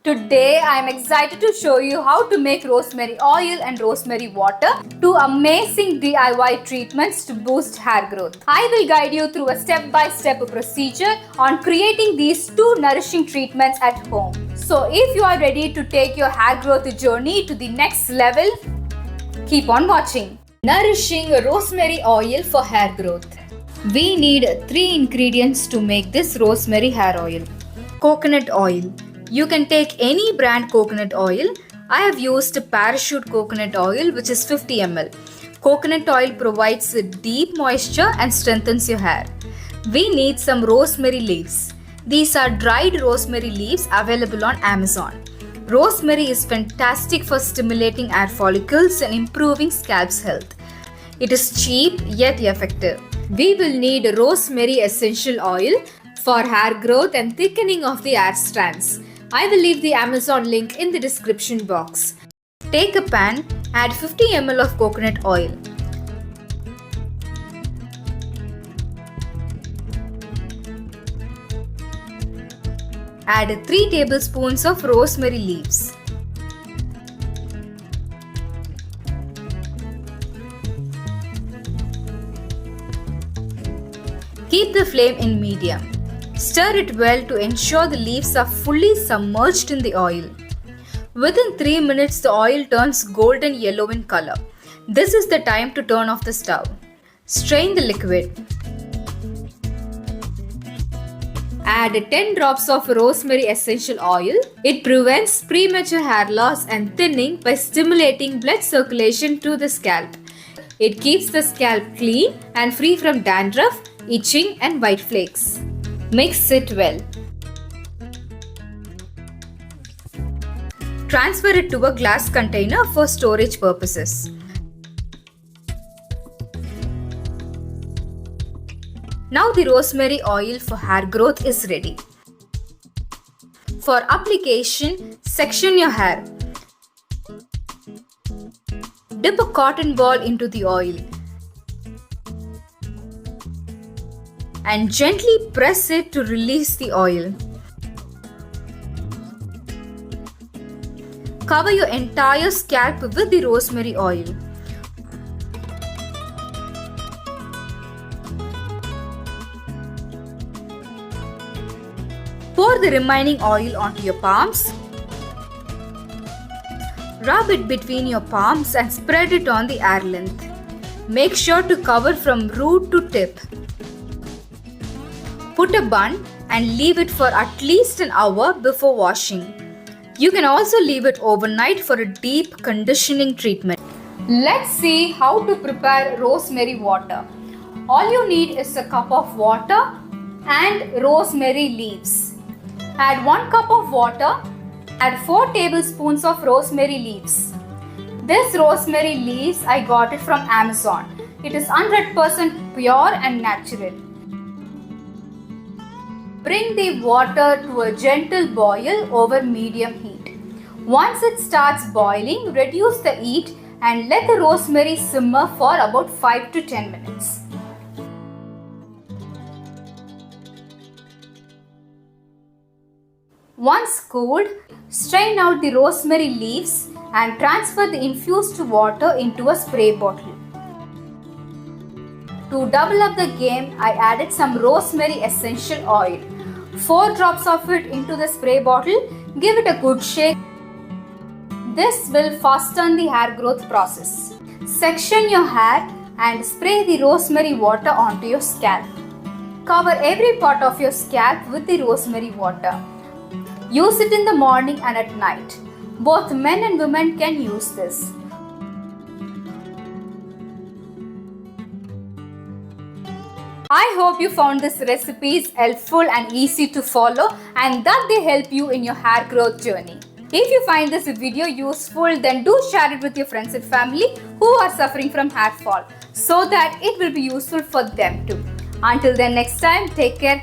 Today I am excited to show you how to make rosemary oil and rosemary water, two amazing DIY treatments to boost hair growth. I will guide you through a step-by-step procedure on creating these two nourishing treatments at home. So if you are ready to take your hair growth journey to the next level, keep on watching. Nourishing rosemary oil for hair growth. We need 3 ingredients to make this rosemary hair oil. Coconut oil. You can take any brand coconut oil. I have used Parachute coconut oil, which is 50 ml. Coconut oil provides deep moisture and strengthens your hair. We need some rosemary leaves. These are dried rosemary leaves available on Amazon. Rosemary is fantastic for stimulating hair follicles and improving scalp's health. It is cheap yet effective. We will need rosemary essential oil for hair growth and thickening of the hair strands. I will leave the Amazon link in the description box. Take a pan, add 50 ml of coconut oil. Add 3 tablespoons of rosemary leaves. Keep the flame in medium. Stir it well to ensure the leaves are fully submerged in the oil. Within 3 minutes, the oil turns golden yellow in color. This is the time to turn off the stove. Strain the liquid. Add 10 drops of rosemary essential oil. It prevents premature hair loss and thinning by stimulating blood circulation to the scalp. It keeps the scalp clean and free from dandruff, itching and white flakes. Mix it well. Transfer it to a glass container for storage purposes. Now the rosemary oil for hair growth is ready. For application, section your hair. Dip a cotton ball into the oil and gently press it to release the oil. Cover your entire scalp with the rosemary oil. Pour the remaining oil onto your palms. Rub it between your palms and spread it on the hair length. Make sure to cover from root to tip. Put a bun and leave it for at least an hour before washing. You can also leave it overnight for a deep conditioning treatment. Let's see how to prepare rosemary water. All you need is a cup of water and rosemary leaves. Add 1 cup of water. Add 4 tablespoons of rosemary leaves. This rosemary leaves I got it from Amazon. It is 100% pure and natural. Bring the water to a gentle boil over medium heat. Once it starts boiling, reduce the heat and let the rosemary simmer for about 5 to 10 minutes. Once cooled, strain out the rosemary leaves and transfer the infused water into a spray bottle. To double up the game, I added some rosemary essential oil. 4 drops of it into the spray bottle. Give it a good shake. This will fasten the hair growth process. Section your hair and spray the rosemary water onto your scalp. Cover every part of your scalp with the rosemary water. Use it in the morning and at night. Both men and women can use this. I hope you found this recipes helpful and easy to follow and that they help you in your hair growth journey. If you find this video useful, then do share it with your friends and family who are suffering from hair fall so that it will be useful for them too. Until then, next time, take care.